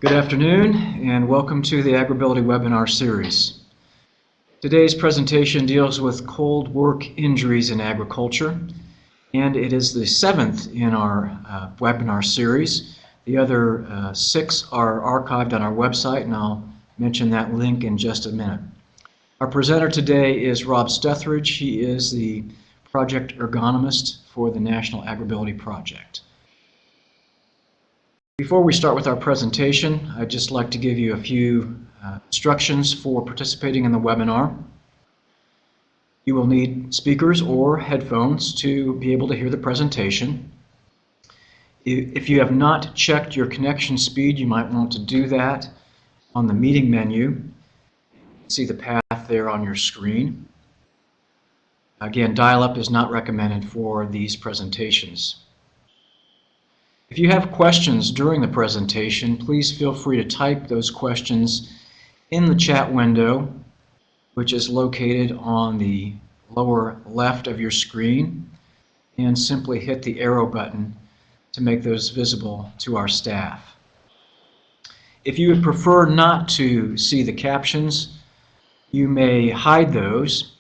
Good afternoon and welcome to the AgrAbility webinar series. Today's presentation deals with cold work injuries in agriculture, and it is the seventh in our webinar series. The other 6 are archived on our website, and I'll mention that link in just a minute. Our presenter today is Rob Stethridge. He is the project ergonomist for the National AgrAbility Project. Before we start with our presentation, I'd just like to give you a few instructions for participating in the webinar. You will need speakers or headphones to be able to hear the presentation. If you have not checked your connection speed, you might want to do that on the meeting menu. See the path there on your screen. Again, dial-up is not recommended for these presentations. If you have questions during the presentation, please feel free to type those questions in the chat window, which is located on the lower left of your screen, and simply hit the arrow button to make those visible to our staff. If you would prefer not to see the captions, you may hide those,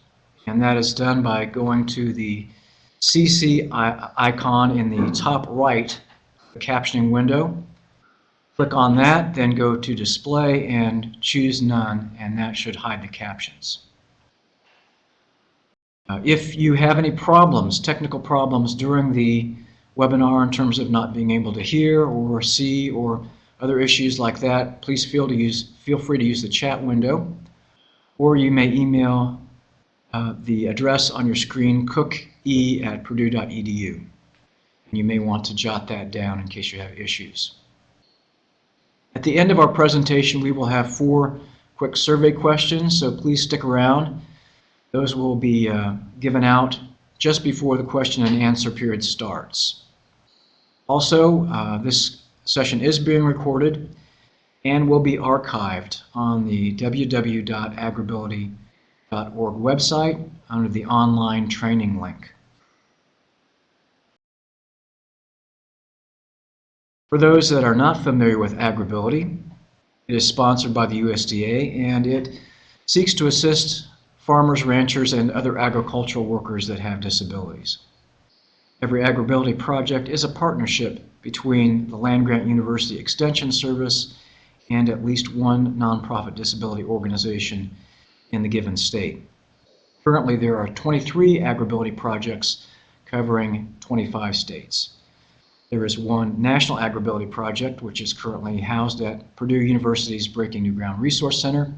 and that is done by going to the CC icon in the top right the captioning window. Click on that, then go to Display and choose None, and that should hide the captions. If you have any problems, technical problems during the webinar in terms of not being able to hear or see or other issues like that, please feel free to use the chat window, or you may email the address on your screen, cooke@purdue.edu. You may want to jot that down in case you have issues. At the end of our presentation, we will have 4 quick survey questions, so please stick around. Those will be given out just before the question and answer period starts. Also, this session is being recorded and will be archived on the www.agrability.org website under the online training link. For those that are not familiar with AgrAbility, it is sponsored by the USDA, and it seeks to assist farmers, ranchers, and other agricultural workers that have disabilities. Every AgrAbility project is a partnership between the land-grant University Extension Service and at least one nonprofit disability organization in the given state. Currently, there are 23 AgrAbility projects covering 25 states. There is one national AgrAbility project, which is currently housed at Purdue University's Breaking New Ground Resource Center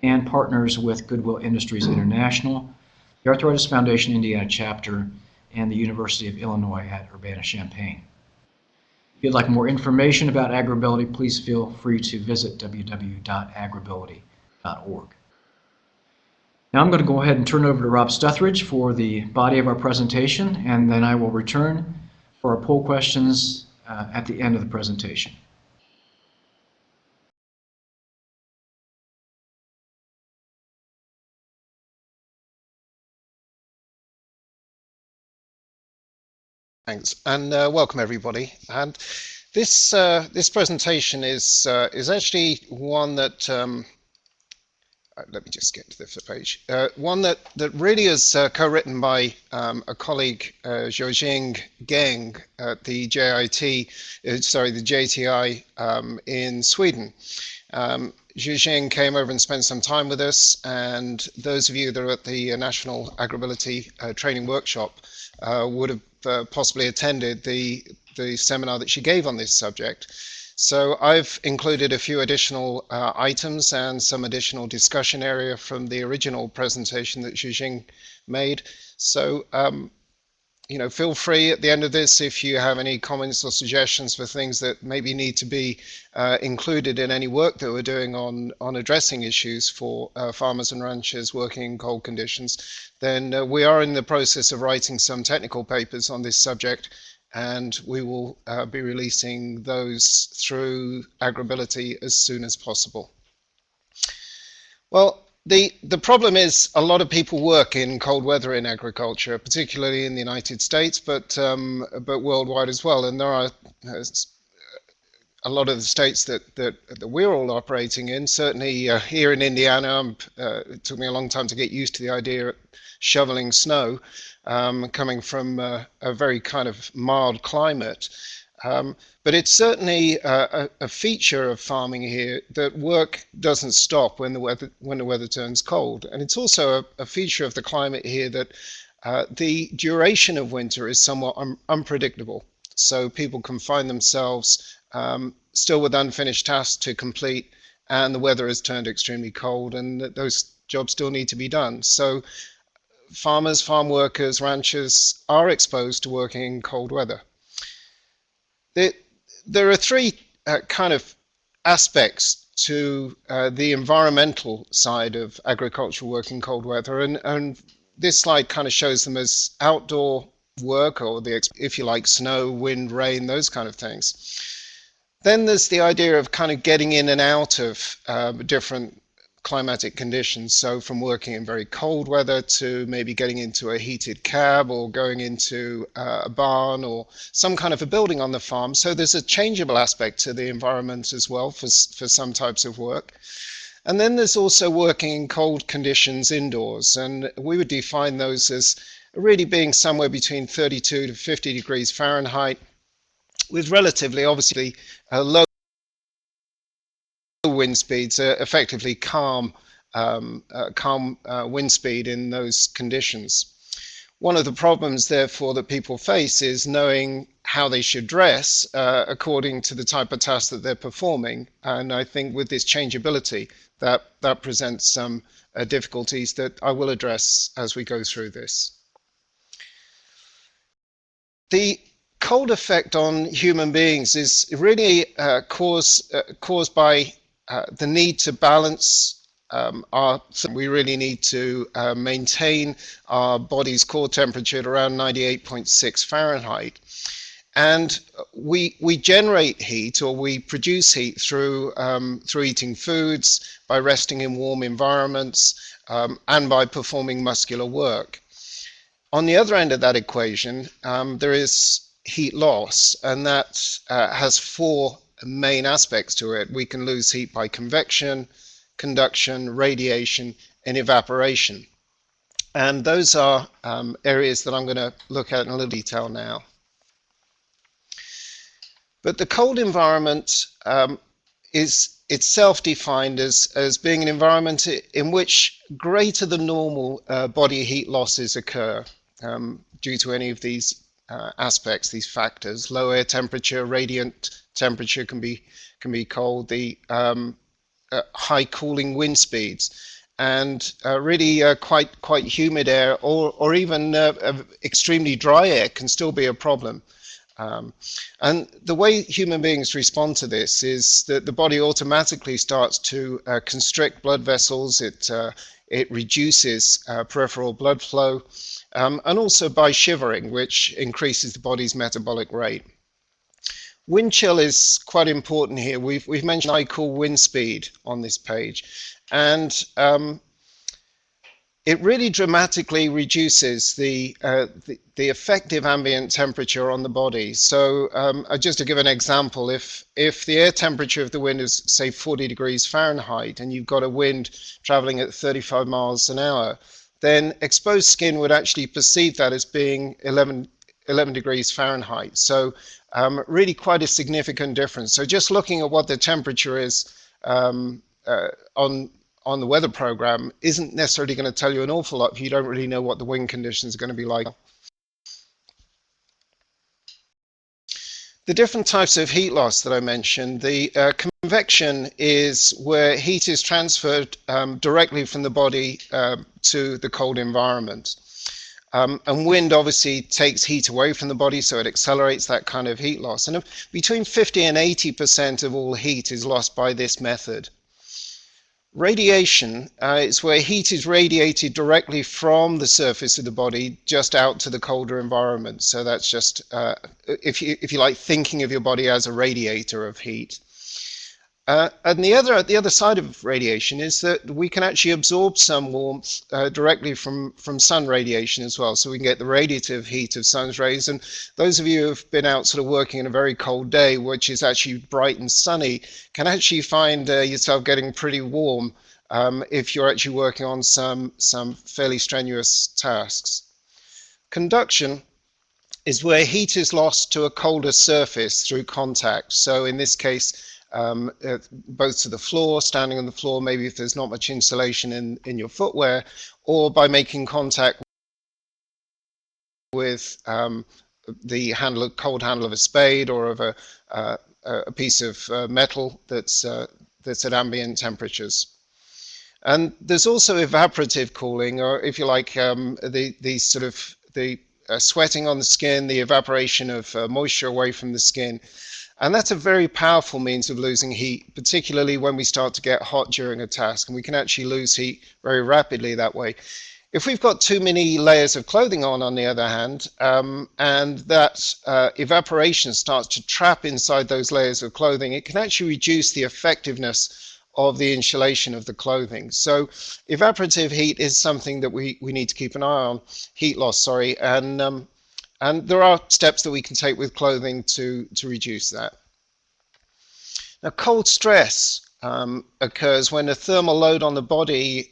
and partners with Goodwill Industries International, the Arthritis Foundation Indiana chapter, and the University of Illinois at Urbana-Champaign. If you'd like more information about AgrAbility, please feel free to visit www.agrability.org. Now I'm going to go ahead and turn it over to Rob Stethridge for the body of our presentation, and then I will return for our poll questions at the end of the presentation. Thanks, and welcome everybody. And this presentation is actually one that let me just get to the page. One that really is co-written by a colleague, Zhojing Geng, at the JTI in Sweden. Zhojing came over and spent some time with us, and those of you that are at the National AgrAbility Training Workshop would have possibly attended the seminar that she gave on this subject. So I've included a few additional items and some additional discussion area from the original presentation that Zhojing made. So, feel free at the end of this if you have any comments or suggestions for things that maybe need to be included in any work that we're doing on addressing issues for farmers and ranchers working in cold conditions. Then we are in the process of writing some technical papers on this subject, and we will be releasing those through AgrAbility as soon as possible. Well, the problem is a lot of people work in cold weather in agriculture, particularly in the United States, but worldwide as well. And there are a lot of the states that we're all operating in. Certainly here in Indiana, it took me a long time to get used to the idea of shoveling snow, coming from a very kind of mild climate. But it's certainly a feature of farming here that work doesn't stop when the weather turns cold, and it's also a feature of the climate here that the duration of winter is somewhat unpredictable. So people can find themselves still with unfinished tasks to complete, and the weather has turned extremely cold, and those jobs still need to be done. So farmers, farm workers, ranchers are exposed to working in cold weather. There are three kind of aspects to the environmental side of agricultural work in cold weather, and this slide kind of shows them as outdoor work, or if you like, snow, wind, rain, those kind of things. Then there's the idea of kind of getting in and out of different climatic conditions. So from working in very cold weather to maybe getting into a heated cab or going into a barn or some kind of a building on the farm. So there's a changeable aspect to the environment as well for some types of work. And then there's also working in cold conditions indoors, and we would define those as really being somewhere between 32 to 50 degrees Fahrenheit with relatively, obviously, low wind speeds, effectively calm wind speed in those conditions. One of the problems, therefore, that people face is knowing how they should dress according to the type of task that they're performing. And I think with this changeability, that presents some difficulties that I will address as we go through this. The cold effect on human beings is really caused by the need to balance we really need to maintain our body's core temperature at around 98.6 Fahrenheit. And we generate heat, or we produce heat through eating foods, by resting in warm environments, and by performing muscular work. On the other end of that equation, there is heat loss, and that has four main aspects to it. We can lose heat by convection, conduction, radiation, and evaporation. And those are areas that I'm going to look at in a little detail now. But the cold environment is itself defined as being an environment in which greater than normal body heat losses occur due to any of these aspects, these factors. Low air temperature, radiant temperature can be cold, the high cooling wind speeds, and really quite humid air, or even extremely dry air can still be a problem. And the way human beings respond to this is that the body automatically starts to constrict blood vessels. It reduces peripheral blood flow, and also by shivering, which increases the body's metabolic rate. Wind chill is quite important here. We've mentioned high cool wind speed on this page, and it really dramatically reduces the effective ambient temperature on the body. So just to give an example, if the air temperature of the wind is, say, 40 degrees Fahrenheit, and you've got a wind traveling at 35 miles an hour, then exposed skin would actually perceive that as being 11 degrees Fahrenheit. So really quite a significant difference. So just looking at what the temperature is on the weather program isn't necessarily going to tell you an awful lot if you don't really know what the wind conditions are going to be like. The different types of heat loss that I mentioned, the convection is where heat is transferred directly from the body to the cold environment. And wind obviously takes heat away from the body, so it accelerates that kind of heat loss. And between 50 and 80% of all heat is lost by this method. Radiation is where heat is radiated directly from the surface of the body just out to the colder environment. So that's just, if you like, thinking of your body as a radiator of heat. And the other side of radiation is that we can actually absorb some warmth directly from sun radiation as well. So we can get the radiative heat of sun's rays. And those of you who've been out sort of working in a very cold day, which is actually bright and sunny, can actually find yourself getting pretty warm if you're actually working on some fairly strenuous tasks. Conduction is where heat is lost to a colder surface through contact. So in this case, both to the floor, standing on the floor, maybe if there's not much insulation in your footwear, or by making contact with the cold handle of a spade or of a piece of metal that's at ambient temperatures. And there's also evaporative cooling, or if you like, the sweating on the skin, the evaporation of moisture away from the skin. And that's a very powerful means of losing heat, particularly when we start to get hot during a task, and we can actually lose heat very rapidly that way. If we've got too many layers of clothing on the other hand, and that evaporation starts to trap inside those layers of clothing, it can actually reduce the effectiveness of the insulation of the clothing. So evaporative heat is something that we need to keep an eye on, heat loss, sorry, and there are steps that we can take with clothing to reduce that. Now, cold stress occurs when the thermal load on the body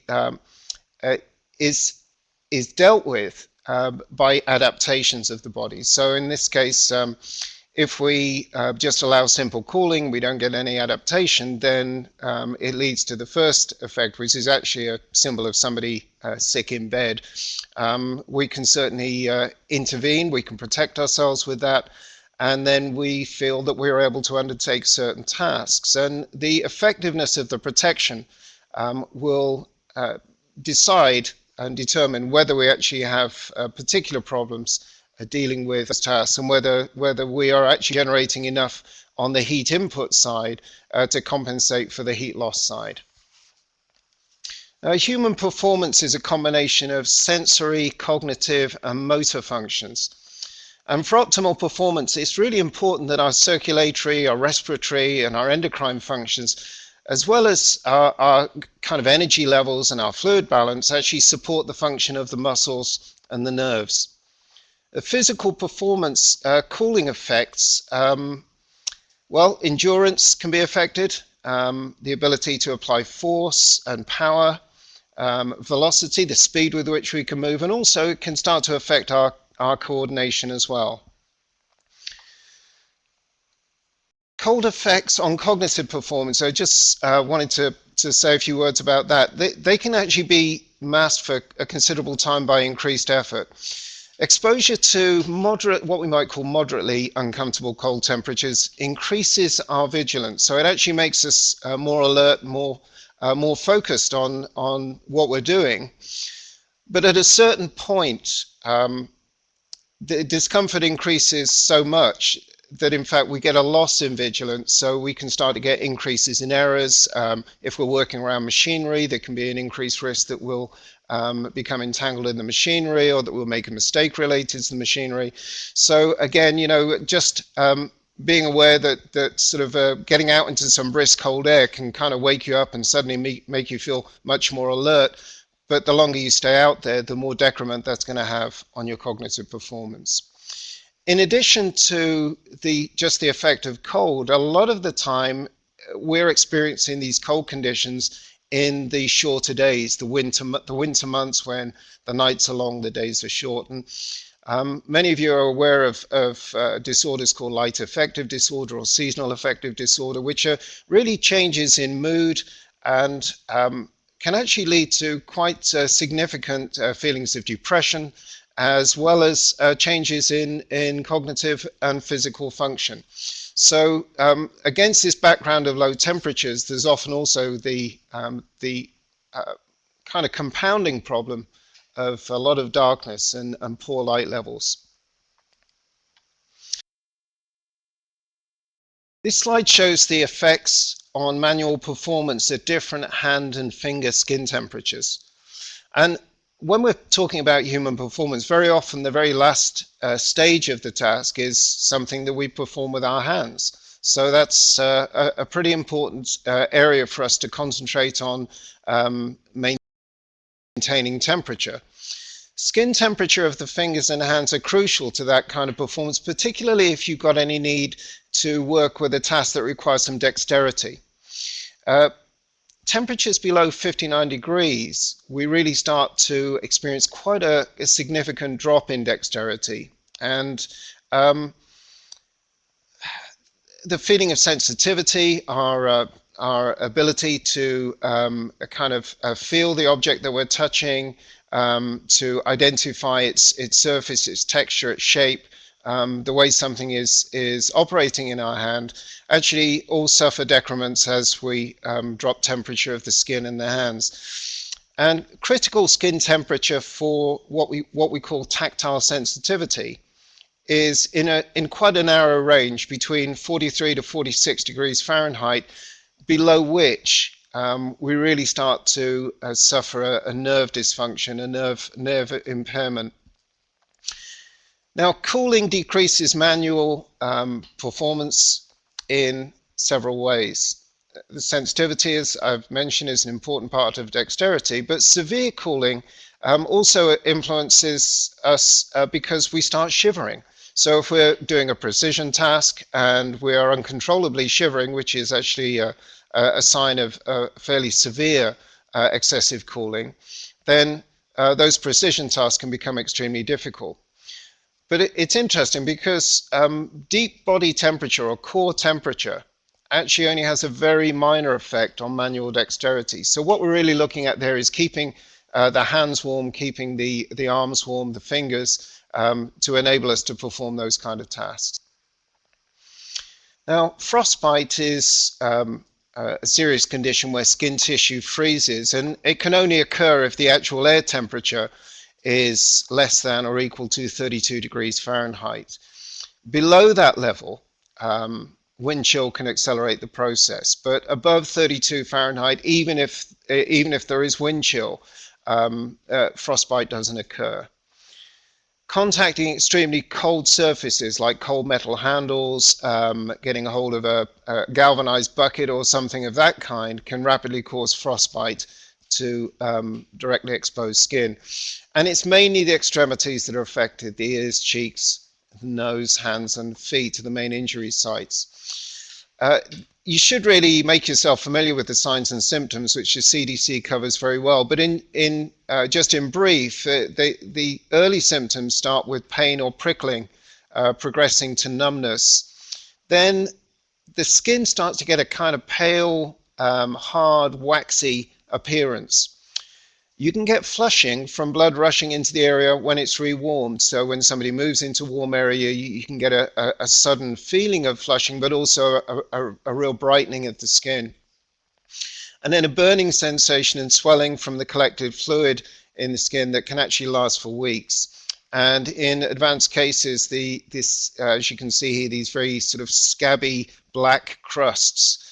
is dealt with by adaptations of the body. So in this case, if we just allow simple cooling, we don't get any adaptation, then it leads to the first effect, which is actually a symbol of somebody sick in bed. We can certainly intervene, we can protect ourselves with that, and then we feel that we're able to undertake certain tasks. And the effectiveness of the protection will decide and determine whether we actually have particular problems dealing with tasks, and whether we are actually generating enough on the heat input side to compensate for the heat loss side. Human performance is a combination of sensory, cognitive, and motor functions. And for optimal performance, it's really important that our circulatory, our respiratory, and our endocrine functions, as well as our kind of energy levels and our fluid balance, actually support the function of the muscles and the nerves. The physical performance cooling effects, well, endurance can be affected, the ability to apply force and power, velocity, the speed with which we can move, and also it can start to affect our coordination as well. Cold effects on cognitive performance, I just wanted to say a few words about that. They can actually be masked for a considerable time by increased effort. Exposure to what we might call moderately uncomfortable cold temperatures increases our vigilance. So it actually makes us more alert, more focused on what we're doing. But at a certain point, the discomfort increases so much that in fact we get a loss in vigilance, so we can start to get increases in errors. If we're working around machinery, there can be an increased risk that we'll become entangled in the machinery, or that we'll make a mistake related to the machinery. So again, just being aware that sort of getting out into some brisk cold air can kind of wake you up and suddenly make you feel much more alert. But the longer you stay out there, the more decrement that's going to have on your cognitive performance. In addition to just the effect of cold, a lot of the time we're experiencing these cold conditions in the shorter days, the winter months when the nights are long, the days are short. And many of you are aware of disorders called light affective disorder or seasonal affective disorder, which are really changes in mood and can actually lead to quite significant feelings of depression, as well as changes in cognitive and physical function. So against this background of low temperatures, there's often also the kind of compounding problem of a lot of darkness and poor light levels. This slide shows the effects on manual performance at different hand and finger skin temperatures. And when we're talking about human performance, very often the very last stage of the task is something that we perform with our hands. So that's a pretty important area for us to concentrate on maintaining temperature. Skin temperature of the fingers and hands are crucial to that kind of performance, particularly if you've got any need to work with a task that requires some dexterity. Temperatures below 59 degrees, we really start to experience quite a significant drop in dexterity. And the feeling of sensitivity, our ability to kind of feel the object that we're touching, to identify its surface, its texture, its shape, the way something is operating in our hand, actually all suffer decrements as we drop temperature of the skin and the hands. And critical skin temperature for what we call tactile sensitivity is in quite a narrow range between 43 to 46 degrees Fahrenheit, below which we really start to suffer a nerve dysfunction, a nerve impairment. Now, cooling decreases manual performance in several ways. The sensitivity, as I've mentioned, is an important part of dexterity, but severe cooling also influences us because we start shivering. So if we're doing a precision task and we are uncontrollably shivering, which is actually a sign of fairly severe excessive cooling, then those precision tasks can become extremely difficult. But it's interesting because deep body temperature or core temperature actually only has a very minor effect on manual dexterity. So what we're really looking at there is keeping the hands warm, keeping the arms warm, the fingers, to enable us to perform those kind of tasks. Now, frostbite is a serious condition where skin tissue freezes, and it can only occur if the actual air temperature is less than or equal to 32 degrees Fahrenheit. Below that level, wind chill can accelerate the process, but above 32 Fahrenheit, even if there is wind chill, frostbite doesn't occur. Contacting extremely cold surfaces like cold metal handles, getting a hold of a galvanized bucket or something of that kind can rapidly cause frostbite to directly exposed skin. And it's mainly the extremities that are affected, the ears, cheeks, the nose, hands, and feet are the main injury sites. You should really make yourself familiar with the signs and symptoms, which the CDC covers very well. But just in brief, the early symptoms start with pain or prickling, progressing to numbness. Then the skin starts to get a kind of pale, hard, waxy appearance. You can get flushing from blood rushing into the area when it's rewarmed. So when somebody moves into a warm area, you can get a sudden feeling of flushing, but also a real brightening of the skin. And then a burning sensation and swelling from the collected fluid in the skin that can actually last for weeks. And in advanced cases, as you can see here, these very sort of scabby black crusts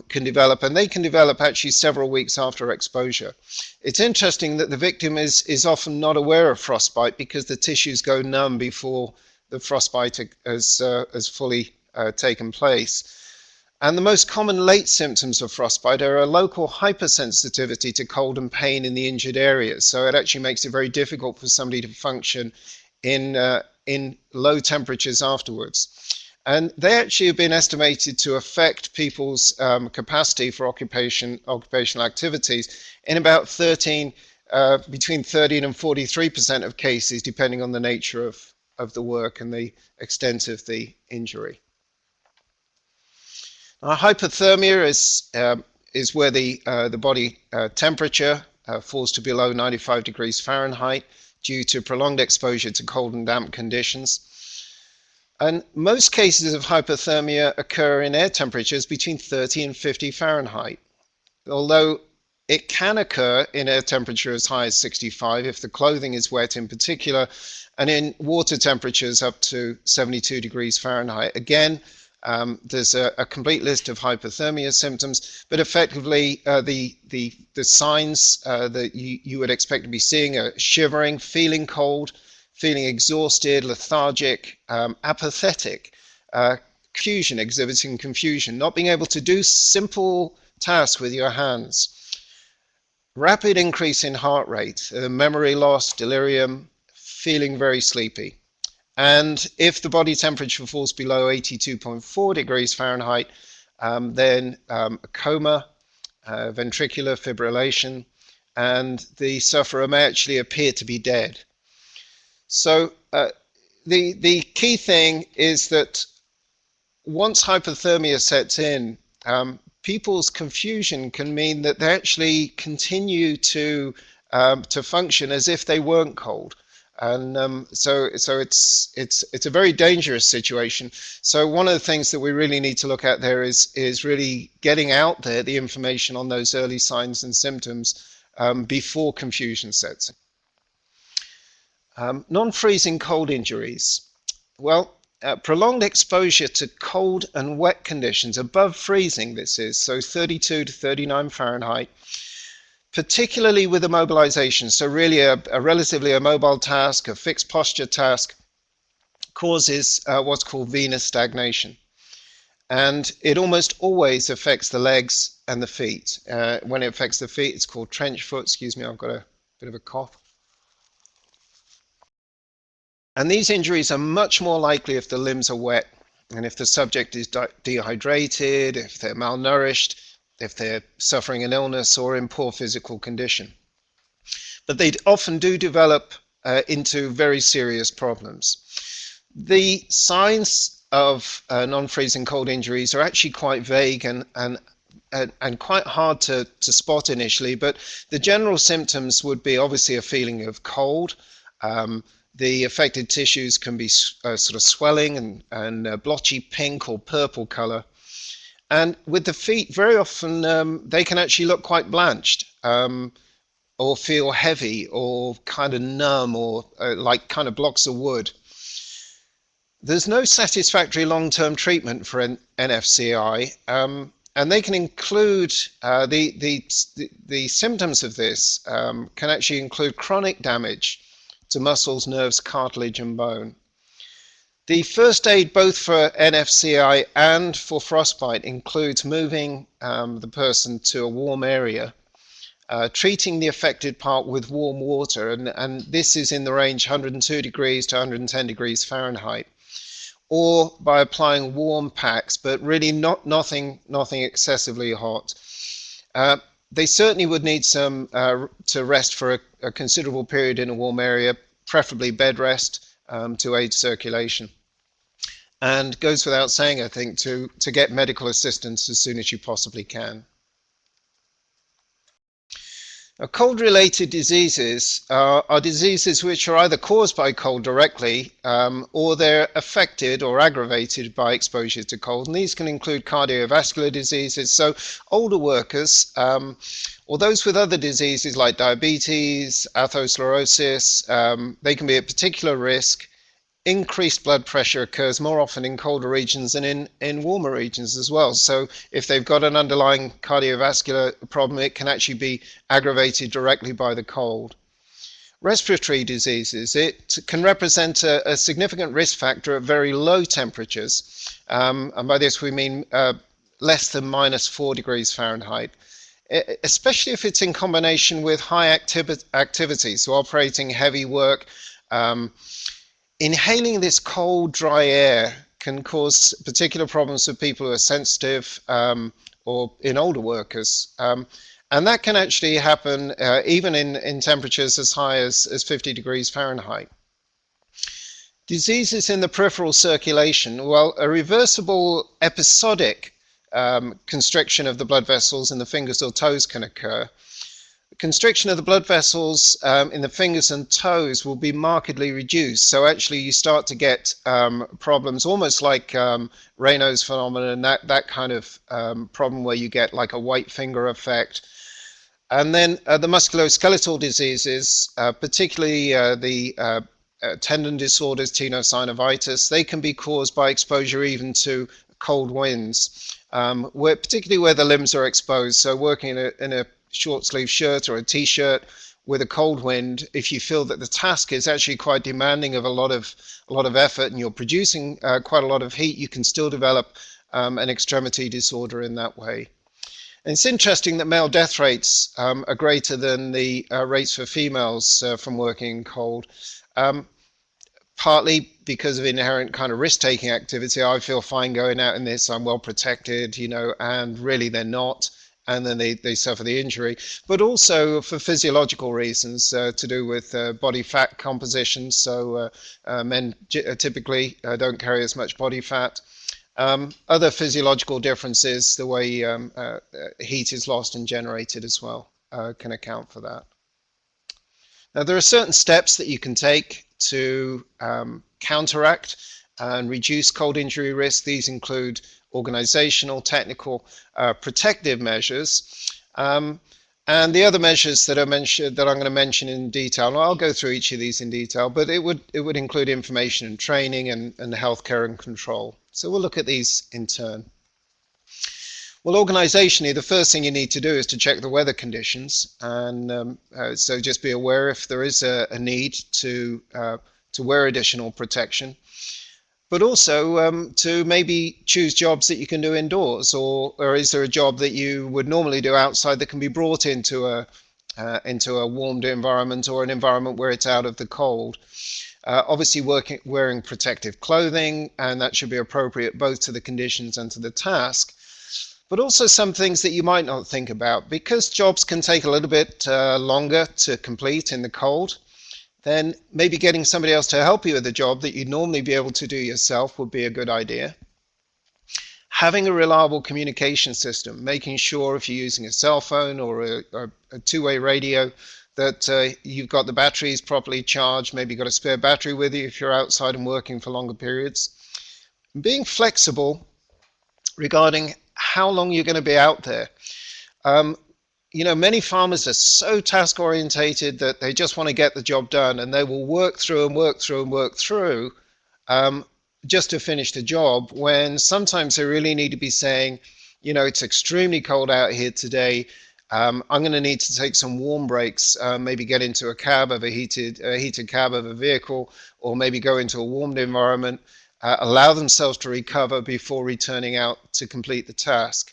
can develop, and they can develop actually several weeks after exposure. It's interesting that the victim is often not aware of frostbite because the tissues go numb before the frostbite has fully taken place. And the most common late symptoms of frostbite are a local hypersensitivity to cold and pain in the injured areas. So it actually makes it very difficult for somebody to function in low temperatures afterwards. And they actually have been estimated to affect people's capacity for occupational activities in about between 13 and 43% of cases, depending on the nature of the work and the extent of the injury. Now, hypothermia is where the body temperature falls to below 95 degrees Fahrenheit due to prolonged exposure to cold and damp conditions. And most cases of hypothermia occur in air temperatures between 30 and 50 Fahrenheit, although it can occur in air temperature as high as 65 if the clothing is wet in particular, and in water temperatures up to 72 degrees Fahrenheit. Again, there's a complete list of hypothermia symptoms, but effectively the signs that you would expect to be seeing are shivering, feeling cold, feeling exhausted, lethargic, apathetic, confusion, exhibiting confusion, not being able to do simple tasks with your hands. Rapid increase in heart rate, memory loss, delirium, feeling very sleepy. And if the body temperature falls below 82.4 degrees Fahrenheit, then a coma, ventricular fibrillation, and the sufferer may actually appear to be dead. So the key thing is that once hypothermia sets in, people's confusion can mean that they actually continue to function as if they weren't cold. And so it's a very dangerous situation. So one of the things that we really need to look at there is really getting out there the information on those early signs and symptoms before confusion sets in. Non-freezing cold injuries. Well, prolonged exposure to cold and wet conditions above freezing, this is, so 32 to 39 Fahrenheit, particularly with immobilization, so really a relatively immobile task, a fixed posture task, causes what's called venous stagnation. And it almost always affects the legs and the feet. When it affects the feet, it's called trench foot. Excuse me, I've got a bit of a cough. And these injuries are much more likely if the limbs are wet and if the subject is dehydrated, if they're malnourished, if they're suffering an illness or in poor physical condition. But they often do develop into very serious problems. The signs of non-freezing cold injuries are actually quite vague and quite hard to spot initially, but the general symptoms would be obviously a feeling of cold. The affected tissues can be sort of swelling and blotchy pink or purple color. And with the feet, very often they can actually look quite blanched or feel heavy or kind of numb or like kind of blocks of wood. There's no satisfactory long-term treatment for NFCI, and they can include the symptoms of this can actually include chronic damage to muscles, nerves, cartilage, and bone. The first aid both for NFCI and for frostbite includes moving the person to a warm area, treating the affected part with warm water, and this is in the range 102 degrees to 110 degrees Fahrenheit, or by applying warm packs, but really nothing excessively hot. They certainly would need some to rest for a considerable period in a warm area, preferably bed rest, to aid circulation. And goes without saying, I think, to get medical assistance as soon as you possibly can. Cold-related diseases are diseases which are either caused by cold directly or they're affected or aggravated by exposure to cold. And these can include cardiovascular diseases, so older workers or those with other diseases like diabetes, atherosclerosis, they can be at particular risk. Increased blood pressure occurs more often in colder regions and in warmer regions as well. So if they've got an underlying cardiovascular problem, it can actually be aggravated directly by the cold. Respiratory diseases, it can represent a significant risk factor at very low temperatures. And by this we mean less than -4 degrees Fahrenheit, especially if it's in combination with high activity, so operating heavy work. Inhaling this cold, dry air can cause particular problems for people who are sensitive or in older workers. And that can actually happen even in temperatures as high as 50 degrees Fahrenheit. Diseases in the peripheral circulation, well, a reversible episodic constriction of the blood vessels in the fingers or toes can occur. Constriction of the blood vessels in the fingers and toes will be markedly reduced. So actually you start to get problems almost like Raynaud's phenomenon, that kind of problem where you get like a white finger effect. And then the musculoskeletal diseases, particularly the tendon disorders, tenosynovitis, they can be caused by exposure even to cold winds, particularly where the limbs are exposed. So working in a short sleeve shirt or a t-shirt with a cold wind, if you feel that the task is actually quite demanding of a lot of effort and you're producing quite a lot of heat, you can still develop an extremity disorder in that way. And it's interesting that male death rates are greater than the rates for females from working in cold. Partly because of inherent kind of risk-taking activity. I feel fine going out in this, I'm well protected, and really they're not, and then they suffer the injury. But also for physiological reasons to do with body fat composition. So men typically don't carry as much body fat. Other physiological differences, the way heat is lost and generated as well, can account for that. Now, there are certain steps that you can take to counteract and reduce cold injury risk. These include organizational, technical, protective measures. And the other measures that I'm going to mention in detail, and I'll go through each of these in detail, but it would include information and training and healthcare and control. So we'll look at these in turn. Well, organizationally, the first thing you need to do is to check the weather conditions, and so just be aware if there is a need to wear additional protection, but also to maybe choose jobs that you can do indoors, or is there a job that you would normally do outside that can be brought into a warmed environment or an environment where it's out of the cold. Obviously wearing protective clothing, and that should be appropriate both to the conditions and to the task. But also some things that you might not think about, because jobs can take a little bit longer to complete in the cold. Then maybe getting somebody else to help you with a job that you'd normally be able to do yourself would be a good idea. Having a reliable communication system, making sure if you're using a cell phone or a two-way radio that you've got the batteries properly charged, maybe got a spare battery with you if you're outside and working for longer periods. Being flexible regarding how long you're going to be out there. Many farmers are so task orientated that they just want to get the job done, and they will work through and work through and work through just to finish the job, when sometimes they really need to be saying, it's extremely cold out here today. I'm going to need to take some warm breaks, maybe get into a cab of a heated cab of a vehicle, or maybe go into a warmed environment, allow themselves to recover before returning out to complete the task.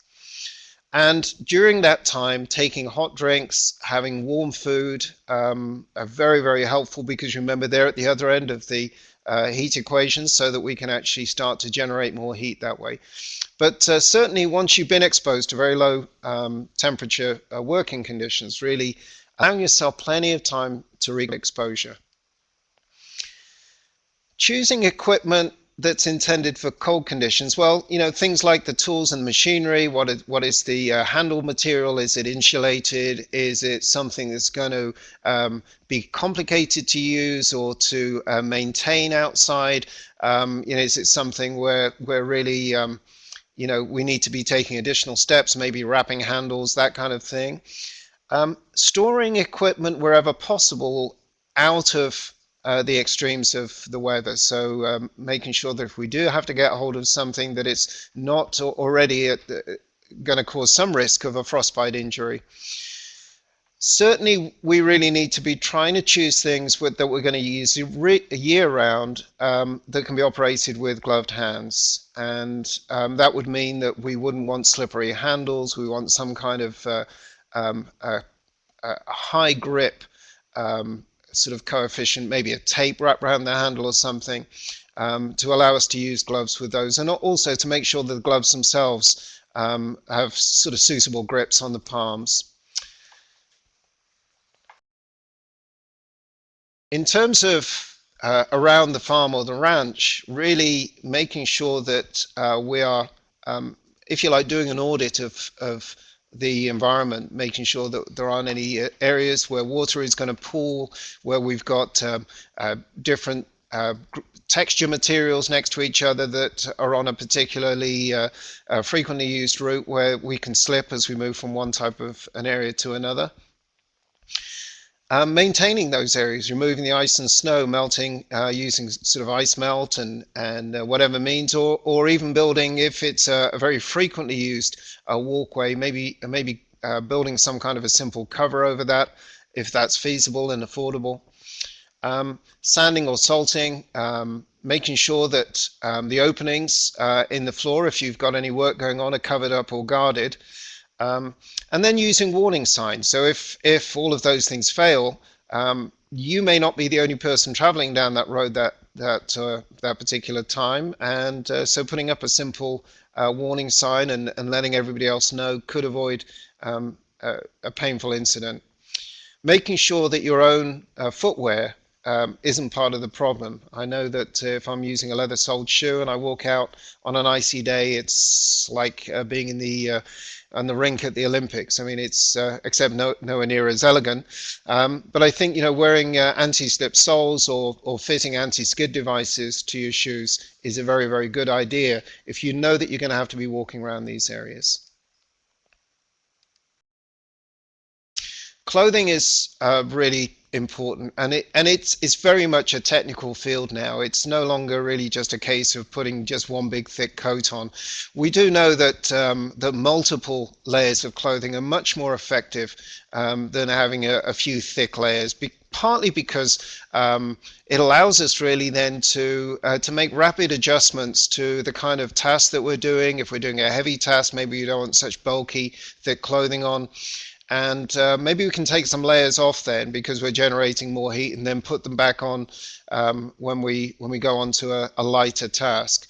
And during that time, taking hot drinks, having warm food are very, very helpful, because remember, they're at the other end of the heat equation, so that we can actually start to generate more heat that way. But certainly once you've been exposed to very low temperature working conditions, really allowing yourself plenty of time to regain exposure. Choosing equipment that's intended for cold conditions. Well, things like the tools and machinery, what is the handle material? Is it insulated? Is it something that's going to be complicated to use or to maintain outside? Is it something where really, we need to be taking additional steps, maybe wrapping handles, that kind of thing. Storing equipment wherever possible out of the extremes of the weather. So making sure that if we do have to get hold of something, that it's not already going to cause some risk of a frostbite injury. Certainly, we really need to be trying to choose things that we're going to use year round that can be operated with gloved hands. And that would mean that we wouldn't want slippery handles. We want some kind of high grip sort of coefficient, maybe a tape wrapped around the handle or something, to allow us to use gloves with those, and also to make sure that the gloves themselves have sort of suitable grips on the palms. In terms of around the farm or the ranch, really making sure that we are, if you like, doing an audit of the environment, making sure that there aren't any areas where water is going to pool, where we've got different texture materials next to each other that are on a particularly frequently used route, where we can slip as we move from one type of an area to another. Maintaining those areas, removing the ice and snow, melting using sort of ice melt and whatever means, or even building, if it's a very frequently used walkway, maybe building some kind of a simple cover over that if that's feasible and affordable. Sanding or salting, making sure that the openings in the floor, if you've got any work going on, are covered up or guarded. And then using warning signs. So if all of those things fail, you may not be the only person traveling down that road that particular time, and so putting up a simple warning sign and letting everybody else know could avoid a painful incident. Making sure that your own footwear isn't part of the problem. I know that if I'm using a leather-soled shoe and I walk out on an icy day, it's like being in on the rink at the Olympics. I mean, it's except nowhere near as elegant. But I think wearing anti-slip soles or fitting anti-skid devices to your shoes is a very, very good idea if you know that you're going to have to be walking around these areas. Clothing is really important, and it's very much a technical field now. It's no longer really just a case of putting just one big thick coat on. We do know that that multiple layers of clothing are much more effective than having a few thick layers. Partly because it allows us really then to make rapid adjustments to the kind of task that we're doing. If we're doing a heavy task, maybe you don't want such bulky, thick clothing on. And maybe we can take some layers off then because we're generating more heat, and then put them back on when we go on to a lighter task.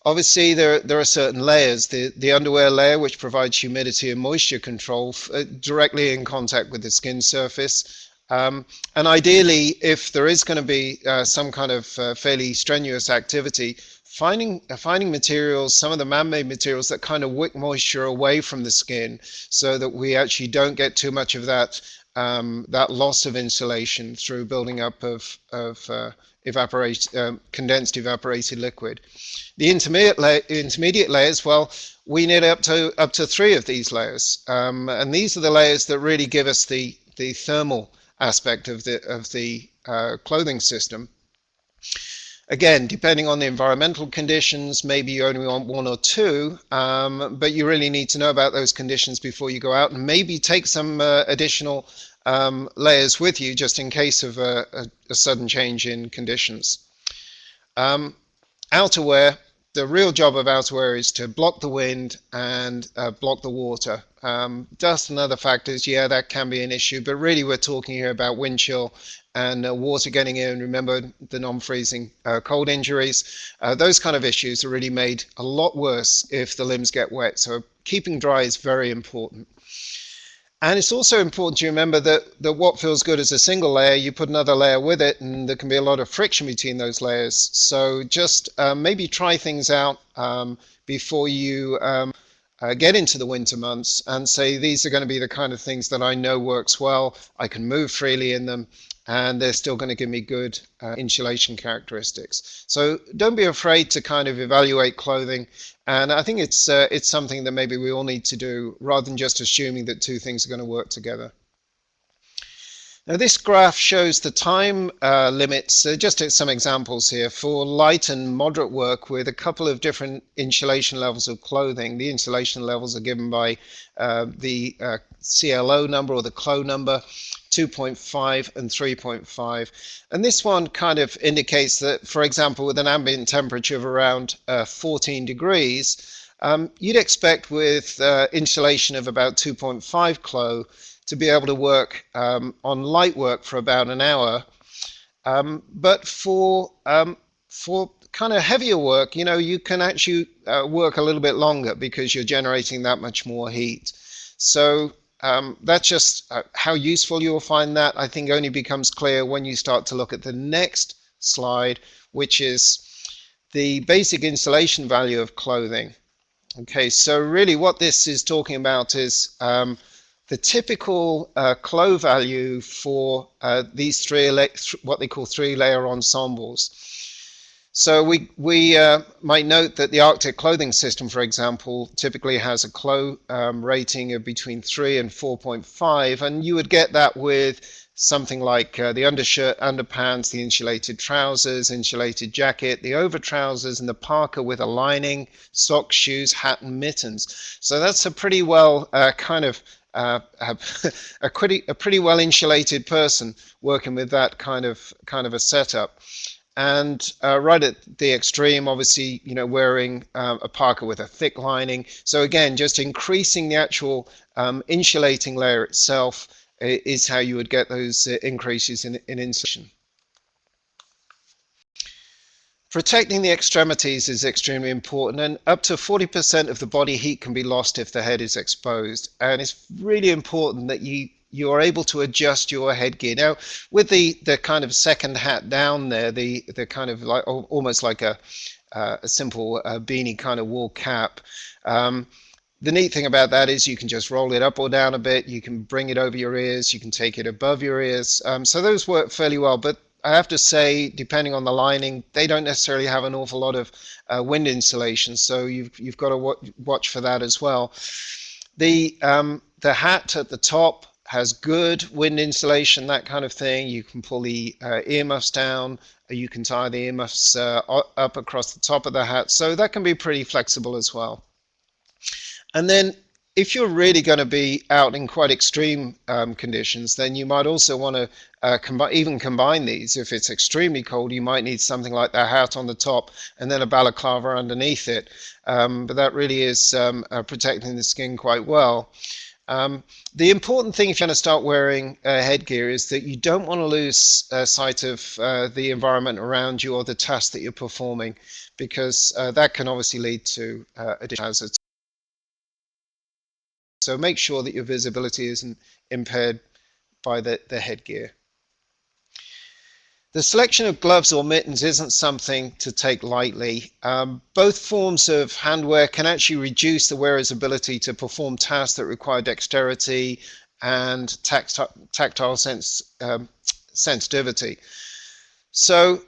Obviously, there are certain layers. The underwear layer, which provides humidity and moisture control directly in contact with the skin surface. And ideally, if there is going to be some kind of fairly strenuous activity, finding materials, some of the man-made materials that kind of wick moisture away from the skin, so that we actually don't get too much of that loss of insulation through building up of condensed evaporated liquid. The intermediate layers, well, we need up to 3 of these layers, and these are the layers that really give us the thermal aspect of the clothing system. Again, depending on the environmental conditions, maybe you only want 1 or 2, but you really need to know about those conditions before you go out, and maybe take some additional layers with you just in case of a sudden change in conditions. Outerwear, the real job of outerwear is to block the wind and block the water. Dust and other factors, yeah, that can be an issue, but really we're talking here about wind chill and water getting in. Remember the non-freezing cold injuries. Those kind of issues are really made a lot worse if the limbs get wet. So keeping dry is very important. And it's also important to remember that what feels good as a single layer, you put another layer with it, and there can be a lot of friction between those layers. So just maybe try things out before you get into the winter months and say, these are going to be the kind of things that I know works well. I can move freely in them, and they're still going to give me good insulation characteristics. So don't be afraid to kind of evaluate clothing. And I think it's something that maybe we all need to do, rather than just assuming that 2 things are going to work together. Now this graph shows the time limits, just some examples here, for light and moderate work with a couple of different insulation levels of clothing. The insulation levels are given by the CLO number or the CLO number, 2.5 and 3.5. And this one kind of indicates that, for example, with an ambient temperature of around 14 degrees, you'd expect with insulation of about 2.5 CLO to be able to work on light work for about an hour. But for kind of heavier work, you can actually work a little bit longer because you're generating that much more heat. So that's just how useful you'll find that, I think, only becomes clear when you start to look at the next slide, which is the basic insulation value of clothing. Okay, so really what this is talking about is the typical CLO value for these what they call 3-layer ensembles. So we might note that the Arctic clothing system, for example, typically has a CLO rating of between 3 and 4.5, and you would get that with something like the undershirt, underpants, the insulated trousers, insulated jacket, the over trousers, and the parka with a lining, socks, shoes, hat, and mittens. So that's a pretty well kind of a pretty well insulated person working with that kind of a setup. And right at the extreme, obviously, wearing a parka with a thick lining. So again, just increasing the actual insulating layer itself is how you would get those increases in insulation. Protecting the extremities is extremely important, and up to 40% of the body heat can be lost if the head is exposed. And it's really important that you are able to adjust your headgear. Now, with the kind of second hat down there, the kind of like almost like a simple beanie kind of wool cap. The neat thing about that is you can just roll it up or down a bit. You can bring it over your ears. You can take it above your ears. So those work fairly well. But I have to say, depending on the lining, they don't necessarily have an awful lot of wind insulation. So you've got to watch for that as well. The hat at the top has good wind insulation, that kind of thing. You can pull the earmuffs down. You can tie the earmuffs up across the top of the hat. So that can be pretty flexible as well. And then if you're really going to be out in quite extreme conditions, then you might also want to combine these. If it's extremely cold, you might need something like that hat on the top and then a balaclava underneath it. But that really is protecting the skin quite well. The important thing if you're going to start wearing headgear is that you don't want to lose sight of the environment around you or the task that you're performing, because that can obviously lead to additional hazards. So make sure that your visibility isn't impaired by the headgear. The selection of gloves or mittens isn't something to take lightly. Both forms of handwear can actually reduce the wearer's ability to perform tasks that require dexterity and tactile sensitivity. So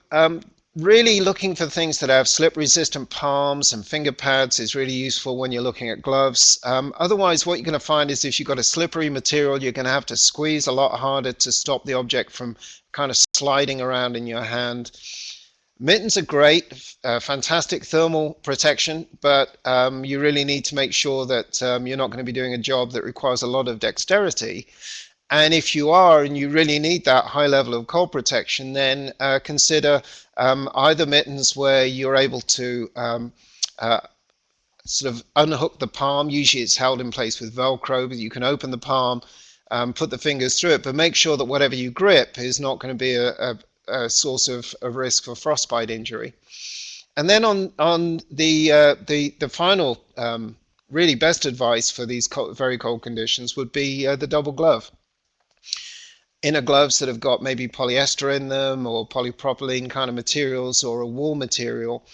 really looking for things that have slip-resistant palms and finger pads is really useful when you're looking at gloves. Otherwise, what you're going to find is if you've got a slippery material, you're going to have to squeeze a lot harder to stop the object from kind of sliding around in your hand. Mittens are great, fantastic thermal protection, but you really need to make sure that you're not going to be doing a job that requires a lot of dexterity. And if you are, and you really need that high level of cold protection, then consider either mittens where you're able to sort of unhook the palm. Usually it's held in place with Velcro, but you can open the palm, put the fingers through it, but make sure that whatever you grip is not going to be a source of risk for frostbite injury. And then on the final really best advice for these very cold conditions would be the double glove. Inner gloves that have got maybe polyester in them or polypropylene kind of materials or a wool material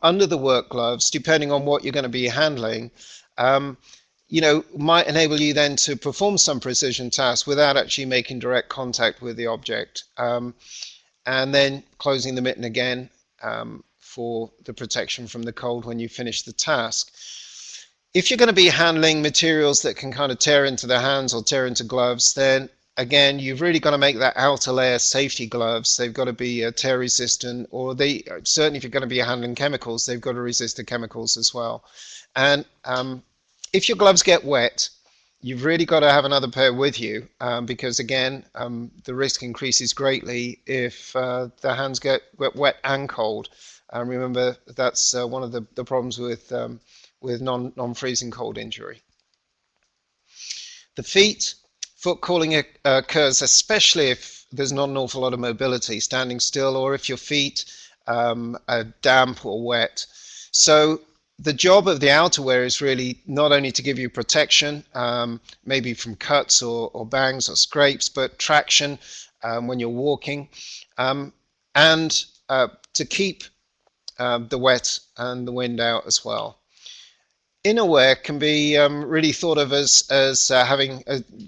under the work gloves, depending on what you're going to be handling, might enable you then to perform some precision tasks without actually making direct contact with the object. And then closing the mitten again for the protection from the cold when you finish the task. If you're going to be handling materials that can kind of tear into the hands or tear into gloves, then again, you've really got to make that outer layer safety gloves. They've got to be tear resistant, or certainly if you're going to be handling chemicals, they've got to resist the chemicals as well. And if your gloves get wet, you've really got to have another pair with you because again, the risk increases greatly if the hands get wet and cold. Remember, that's one of the problems with non-freezing cold injury. The feet. Foot cooling occurs especially if there's not an awful lot of mobility, standing still, or if your feet are damp or wet. So the job of the outerwear is really not only to give you protection, maybe from cuts or bangs or scrapes, but traction when you're walking, and to keep the wet and the wind out as well. Innerwear can be really thought of as having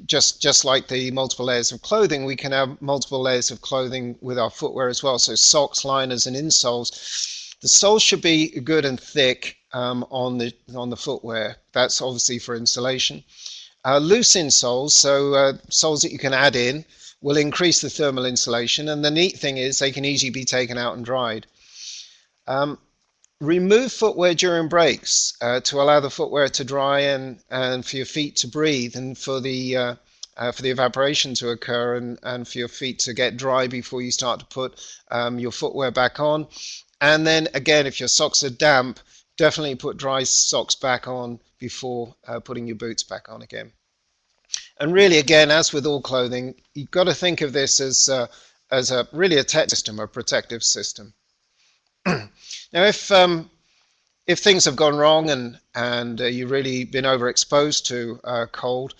just like the multiple layers of clothing. We can have multiple layers of clothing with our footwear as well. So socks, liners, and insoles. The soles should be good and thick on the footwear. That's obviously for insulation. Loose insoles, so soles that you can add in, will increase the thermal insulation. And the neat thing is they can easily be taken out and dried. Remove footwear during breaks to allow the footwear to dry and for your feet to breathe and for the evaporation to occur and for your feet to get dry before you start to put your footwear back on. And then again, if your socks are damp, definitely put dry socks back on before putting your boots back on again. And really, again, as with all clothing, you've got to think of this as really a tech system, a protective system. Now, if things have gone wrong and you've really been overexposed to cold,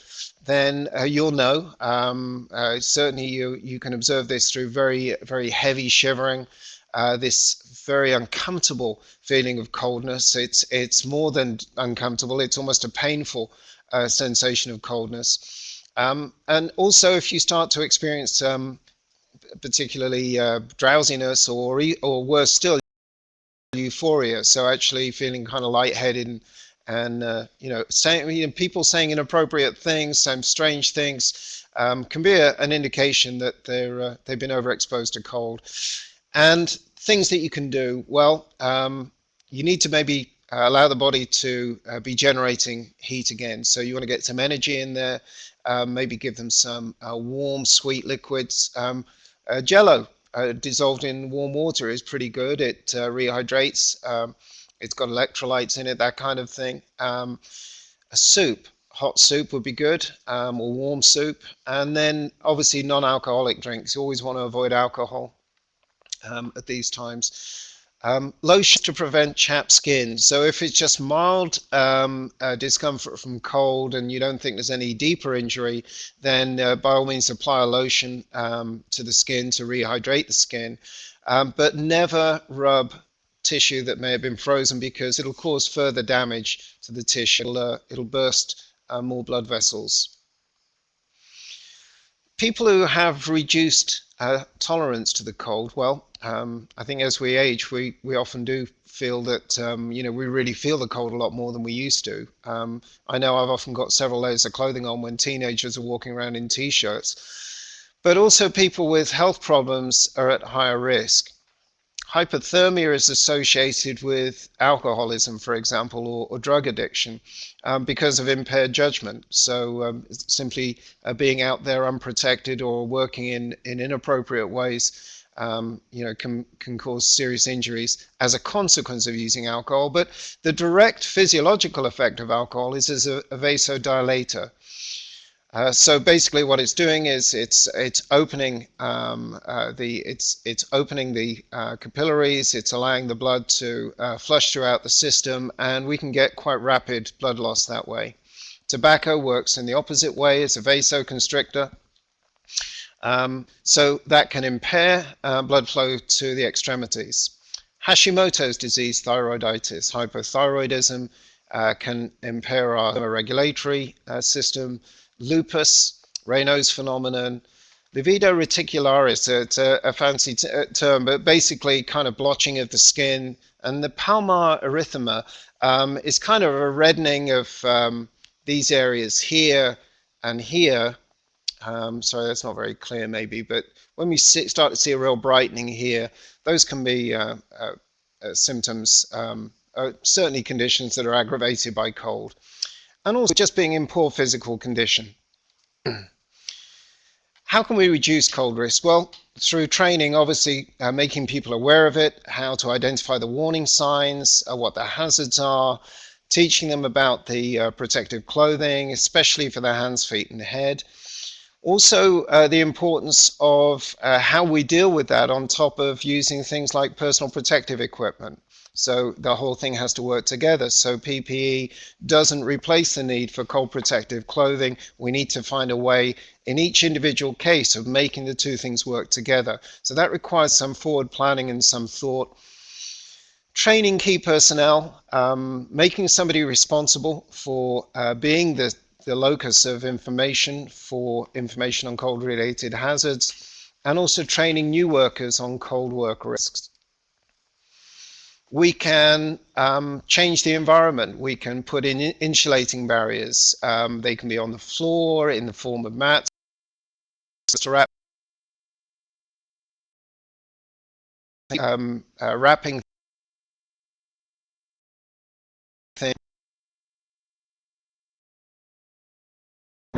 then you'll know. Certainly, you can observe this through very heavy shivering, this very uncomfortable feeling of coldness. It's more than uncomfortable. It's almost a painful sensation of coldness. And also, if you start to experience particularly drowsiness or worse still, euphoria, so actually feeling kind of lightheaded and people saying inappropriate things, some strange things, can be an indication that they've been overexposed to cold. And things that you can do, well, you need to maybe allow the body to be generating heat again. So you want to get some energy in there, maybe give them some warm, sweet liquids. Jello dissolved in warm water is pretty good. It rehydrates. It's got electrolytes in it, that kind of thing. A soup, hot soup would be good, or warm soup. And then obviously non-alcoholic drinks. You always want to avoid alcohol at these times. Lotion to prevent chapped skin. So if it's just mild discomfort from cold and you don't think there's any deeper injury, then by all means apply a lotion to the skin to rehydrate the skin. But never rub tissue that may have been frozen because it'll cause further damage to the tissue. It'll burst more blood vessels. People who have reduced tolerance to the cold, well, I think as we age, we often do feel that we really feel the cold a lot more than we used to. I know I've often got several layers of clothing on when teenagers are walking around in t-shirts, but also people with health problems are at higher risk. Hypothermia is associated with alcoholism, for example, or drug addiction because of impaired judgment. So simply being out there unprotected or working in inappropriate ways can cause serious injuries as a consequence of using alcohol. But the direct physiological effect of alcohol is as a vasodilator. So basically, what it's doing is it's opening the capillaries. It's allowing the blood to flush throughout the system, and we can get quite rapid blood loss that way. Tobacco works in the opposite way. It's a vasoconstrictor. So that can impair blood flow to the extremities. Hashimoto's disease, thyroiditis, hypothyroidism can impair our regulatory system. Lupus, Raynaud's phenomenon, livedo reticularis, it's a fancy term, but basically kind of blotching of the skin. And the palmar erythema is kind of a reddening of these areas here and here. Sorry, that's not very clear maybe, but when we start to see a real brightening here, those can be symptoms, certainly conditions that are aggravated by cold. And also just being in poor physical condition. How can we reduce cold risk? Well, through training, obviously making people aware of it, how to identify the warning signs, what the hazards are, teaching them about the protective clothing, especially for their hands, feet, and head. Also, the importance of how we deal with that on top of using things like personal protective equipment. So the whole thing has to work together. So PPE doesn't replace the need for cold protective clothing. We need to find a way in each individual case of making the two things work together. So that requires some forward planning and some thought. Training key personnel, making somebody responsible for being the locus of information for information on cold related hazards, and also training new workers on cold work risks. We can change the environment. We can put in insulating barriers. They can be on the floor in the form of mats, wrapping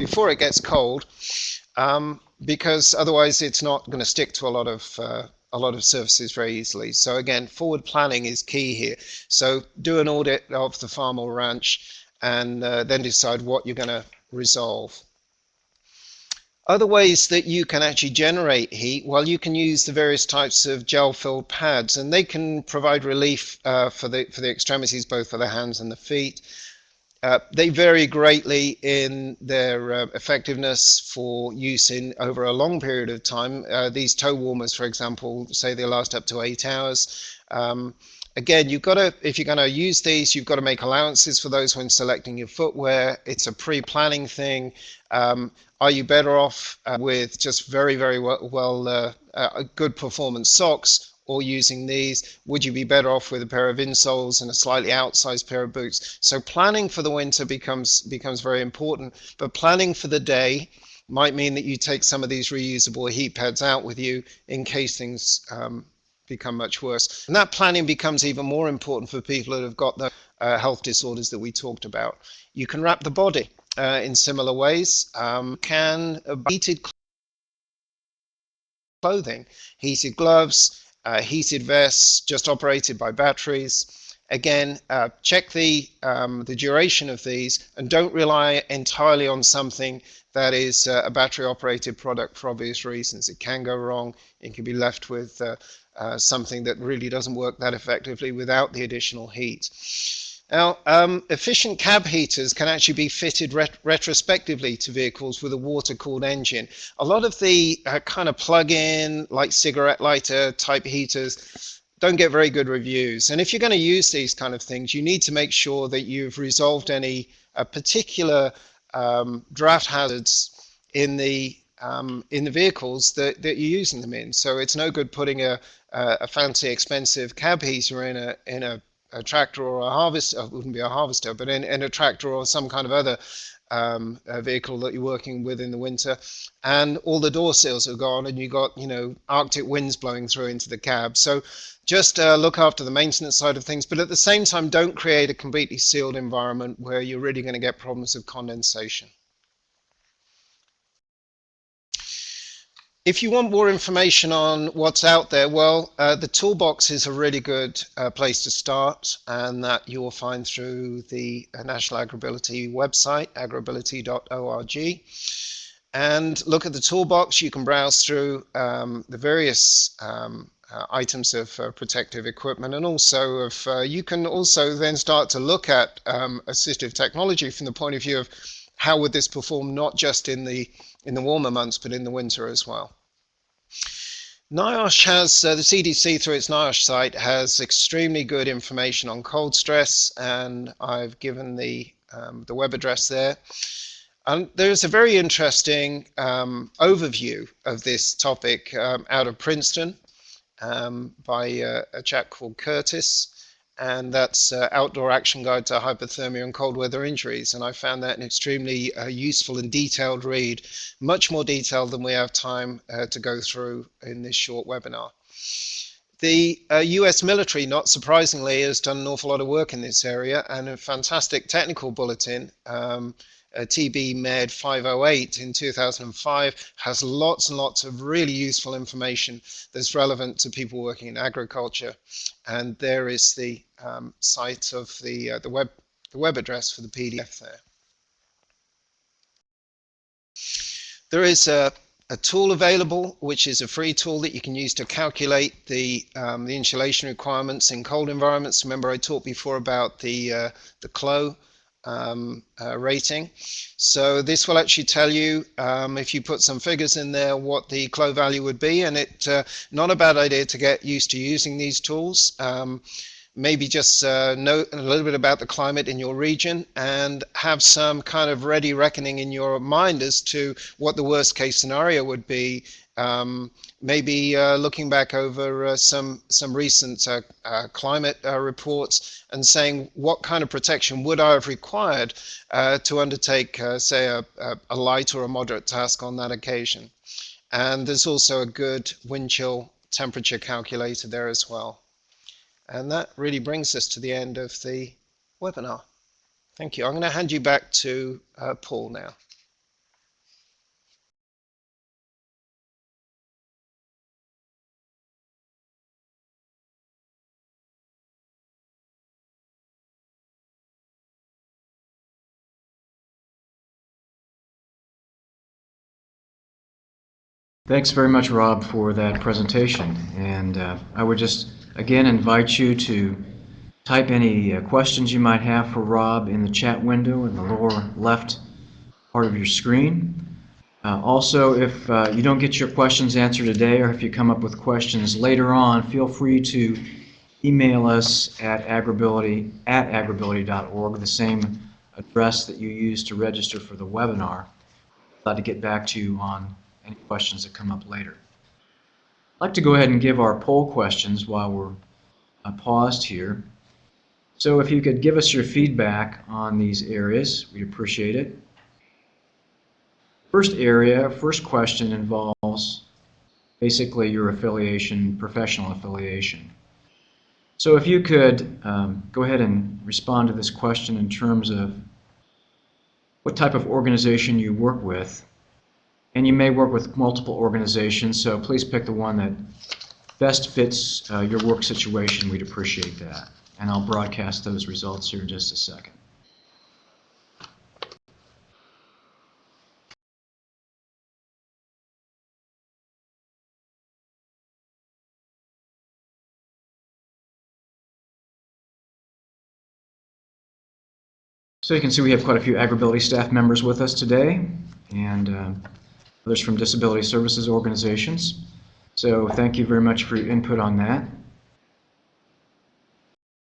before it gets cold, because otherwise it's not going to stick to a lot of surfaces very easily. So again, forward planning is key here. So do an audit of the farm or ranch, and then decide what you're going to resolve. Other ways that you can actually generate heat, well, you can use the various types of gel-filled pads, and they can provide relief for the extremities, both for the hands and the feet. They vary greatly in their effectiveness for use in over a long period of time. These toe warmers, for example, say they last up to 8 hours. Again, if you're going to use these, you've got to make allowances for those when selecting your footwear. It's a pre-planning thing. Are you better off with just very, very good performance socks, or using these? Would you be better off with a pair of insoles and a slightly outsized pair of boots? So planning for the winter becomes very important, but planning for the day might mean that you take some of these reusable heat pads out with you in case things become much worse. And that planning becomes even more important for people that have got the health disorders that we talked about. You can wrap the body in similar ways. Heated clothing, heated gloves, heated vests just operated by batteries. Again, check the duration of these, and don't rely entirely on something that is a battery operated product for obvious reasons. It can go wrong. It can be left with something that really doesn't work that effectively without the additional heat. Now, efficient cab heaters can actually be fitted retrospectively to vehicles with a water-cooled engine. A lot of the kind of plug-in, like cigarette lighter type heaters, don't get very good reviews. And if you're going to use these kind of things, you need to make sure that you've resolved any particular draft hazards in the vehicles that you're using them in. So it's no good putting a fancy, expensive cab heater in a tractor or a harvester. It wouldn't be a harvester, but in a tractor or some kind of other vehicle that you're working with in the winter, and all the door seals are gone, and you got Arctic winds blowing through into the cab. So just look after the maintenance side of things, but at the same time, don't create a completely sealed environment where you're really going to get problems of condensation. If you want more information on what's out there, well, the toolbox is a really good place to start, and that you will find through the National AgrAbility website, agrability.org. And look at the toolbox. You can browse through the various items of protective equipment, and also you can also then start to look at assistive technology from the point of view of how would this perform not just in the warmer months, but in the winter as well. NIOSH has, the CDC through its NIOSH site has extremely good information on cold stress, and I've given the web address there. And there's a very interesting overview of this topic out of Princeton by a chap called Curtis. And that's Outdoor Action Guide to Hypothermia and Cold Weather Injuries. And I found that an extremely useful and detailed read, much more detailed than we have time to go through in this short webinar. The US military, not surprisingly, has done an awful lot of work in this area, and a fantastic technical bulletin, TB Med 508 in 2005, has lots and lots of really useful information that's relevant to people working in agriculture. And there is the site of the web address for the PDF there. There is a tool available, which is a free tool that you can use to calculate the insulation requirements in cold environments. Remember, I talked before about the CLO rating. So this will actually tell you, if you put some figures in there, what the CLO value would be. And it's not a bad idea to get used to using these tools. Maybe just know a little bit about the climate in your region, and have some kind of ready reckoning in your mind as to what the worst case scenario would be. Maybe looking back over some recent climate reports and saying, what kind of protection would I have required to undertake, say, a light or a moderate task on that occasion. And there's also a good wind chill temperature calculator there as well. And that really brings us to the end of the webinar. Thank you. I'm going to hand you back to Paul now. Thanks very much, Rob, for that presentation. And I would just, again, invite you to type any questions you might have for Rob in the chat window in the lower left part of your screen. Also, if you don't get your questions answered today, or if you come up with questions later on, feel free to email us at agrability@agrability.org, the same address that you used to register for the webinar. I'd like to get back to you on any questions that come up later. I'd like to go ahead and give our poll questions while we're paused here. So if you could give us your feedback on these areas, we'd appreciate it. First question involves basically your affiliation, professional affiliation. So if you could go ahead and respond to this question in terms of what type of organization you work with. And you may work with multiple organizations, so please pick the one that best fits your work situation. We'd appreciate that. And I'll broadcast those results here in just a second. So you can see we have quite a few AgrAbility staff members with us today, and others from disability services organizations. So thank you very much for your input on that.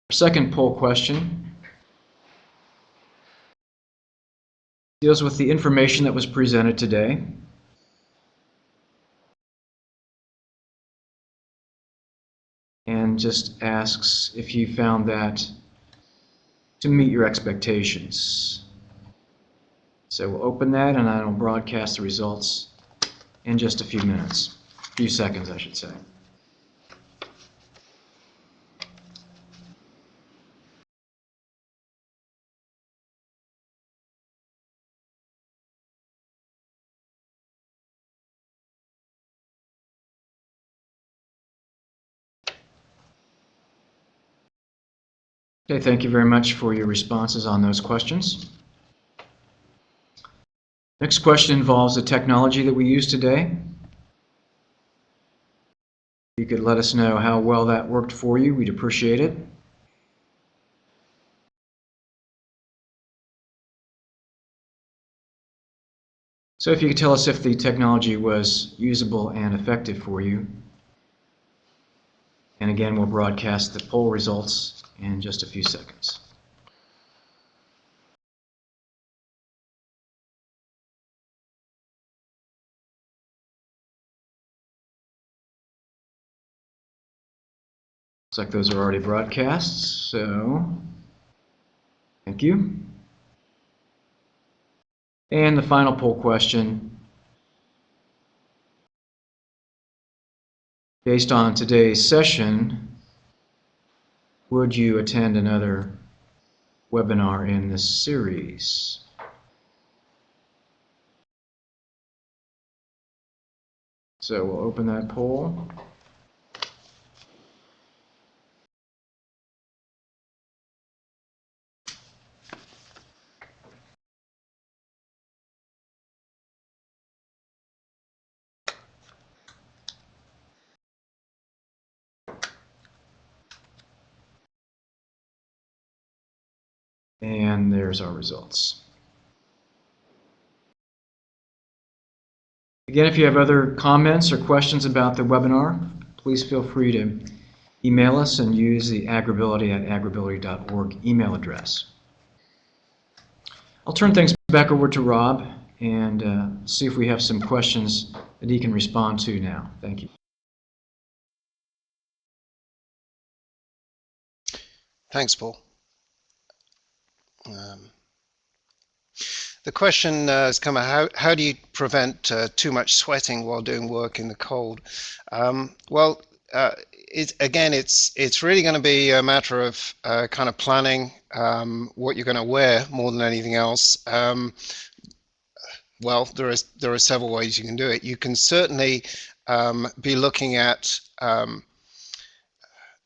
Our second poll question deals with the information that was presented today. And just asks if you found that to meet your expectations. So we'll open that and I will broadcast the results in just a few minutes, a few seconds I should say. Okay, thank you very much for your responses on those questions. Next question involves the technology that we used today. If you could let us know how well that worked for you, we'd appreciate it. So if you could tell us if the technology was usable and effective for you. And again, we'll broadcast the poll results in just a few seconds. Looks like those are already broadcast, so thank you. And the final poll question, based on today's session, would you attend another webinar in this series? So we'll open that poll. And there's our results. Again, if you have other comments or questions about the webinar, please feel free to email us and use the agrability@agrability.org email address. I'll turn things back over to Rob and see if we have some questions that he can respond to now. Thank you. Thanks, Paul. The question has come out, how do you prevent too much sweating while doing work in the cold? Well, it's really going to be a matter of kind of planning what you're going to wear more than anything else. Well, there are several ways you can do it. You can certainly be looking at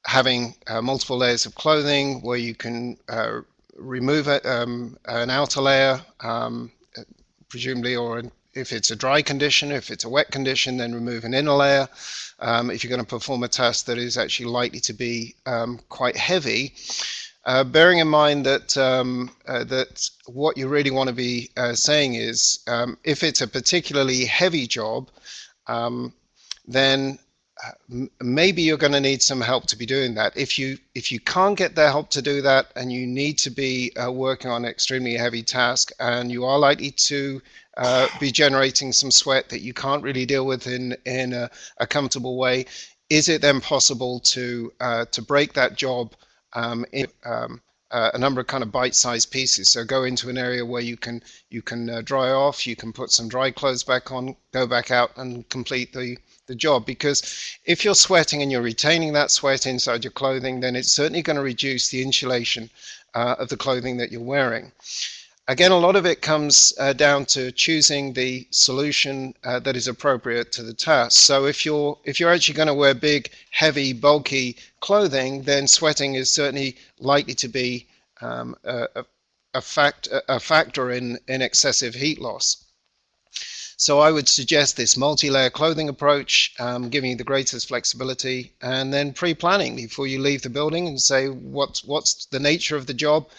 having multiple layers of clothing where you can remove an outer layer, presumably, or if it's a dry condition. If it's a wet condition, then remove an inner layer. If you're going to perform a task that is actually likely to be quite heavy, bearing in mind that that what you really want to be saying is, if it's a particularly heavy job, then maybe you're going to need some help to be doing that. If you can't get the help to do that, and you need to be working on an extremely heavy task, and you are likely to be generating some sweat that you can't really deal with in a comfortable way, is it then possible to break that job in a number of kind of bite-sized pieces? So go into an area where you can dry off, you can put some dry clothes back on, go back out and complete the job. Because if you're sweating and you're retaining that sweat inside your clothing, then it's certainly going to reduce the insulation of the clothing that you're wearing. Again, a lot of it comes down to choosing the solution that is appropriate to the task. So if you're actually going to wear big, heavy, bulky clothing, then sweating is certainly likely to be a factor in excessive heat loss. So I would suggest this multi-layer clothing approach, giving you the greatest flexibility, and then pre-planning before you leave the building and say, what's the nature of the job?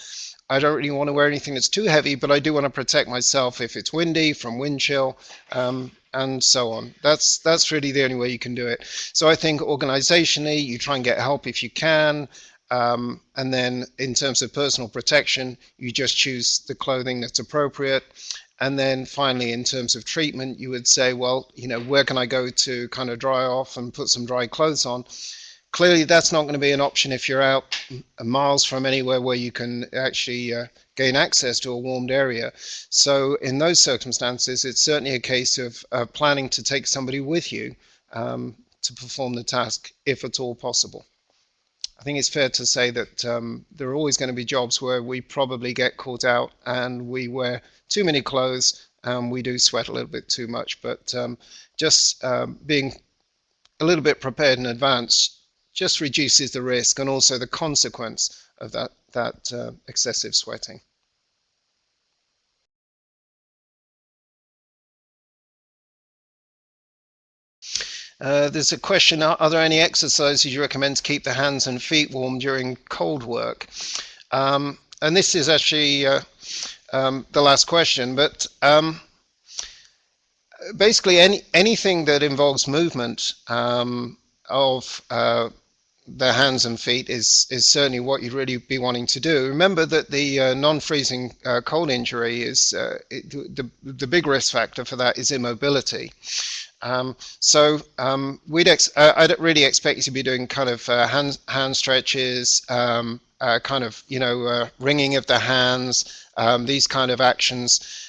I don't really want to wear anything that's too heavy, but I do want to protect myself if it's windy, from wind chill, and so on. That's really the only way you can do it. So I think organizationally, you try and get help if you can, and then in terms of personal protection, you just choose the clothing that's appropriate. And then finally, in terms of treatment, you would say, well, where can I go to kind of dry off and put some dry clothes on? Clearly, that's not going to be an option if you're out miles from anywhere where you can actually gain access to a warmed area. So in those circumstances, it's certainly a case of planning to take somebody with you to perform the task, if at all possible. I think it's fair to say that there are always going to be jobs where we probably get caught out and we wear too many clothes and we do sweat a little bit too much. But just being a little bit prepared in advance just reduces the risk and also the consequence of that excessive sweating. There's a question, are there any exercises you recommend to keep the hands and feet warm during cold work? And this is actually the last question, but basically anything that involves movement of the hands and feet is certainly what you'd really be wanting to do. Remember that the non-freezing cold injury is the big risk factor for that is immobility. So I'd really expect you to be doing kind of hand stretches, kind of wringing of the hands, these kind of actions.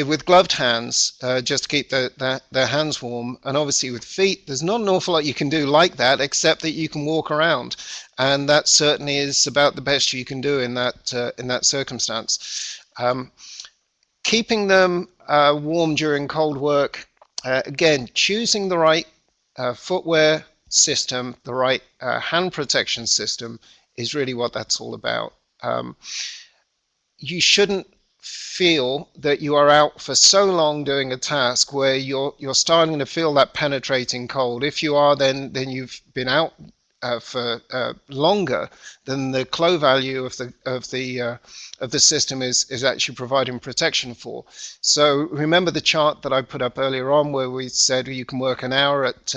With gloved hands, just to keep the hands warm, and obviously with feet, there's not an awful lot you can do like that, except that you can walk around, and that certainly is about the best you can do in that circumstance. Keeping them warm during cold work, again, choosing the right footwear system, the right hand protection system, is really what that's all about. You shouldn't feel that you are out for so long doing a task where you're starting to feel that penetrating cold. If you are, then you've been out for longer than the CLO value of the system is actually providing protection for. So remember the chart that I put up earlier on where we said you can work an hour at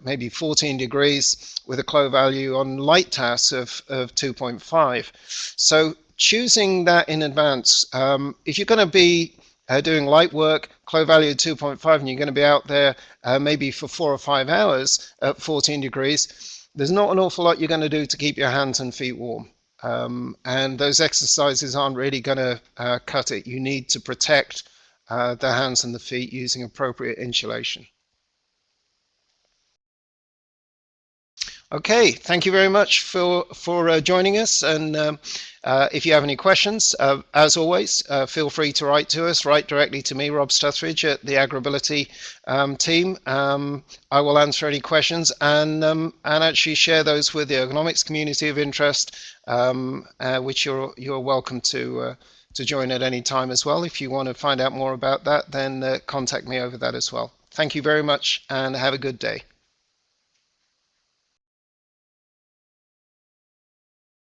maybe 14 degrees with a CLO value on light tasks of 2.5. So choosing that in advance, if you're going to be doing light work, CLO value of 2.5, and you're going to be out there maybe for 4 or 5 hours at 14 degrees, there's not an awful lot you're going to do to keep your hands and feet warm. And those exercises aren't really going to cut it. You need to protect the hands and the feet using appropriate insulation. Okay, thank you very much for joining us, and if you have any questions, as always, feel free to write to us, write directly to me, Rob Stuthridge, at the AgrAbility team. I will answer any questions and actually share those with the ergonomics community of interest, which you're welcome to to join at any time as well. If you want to find out more about that, then contact me over that as well. Thank you very much and have a good day.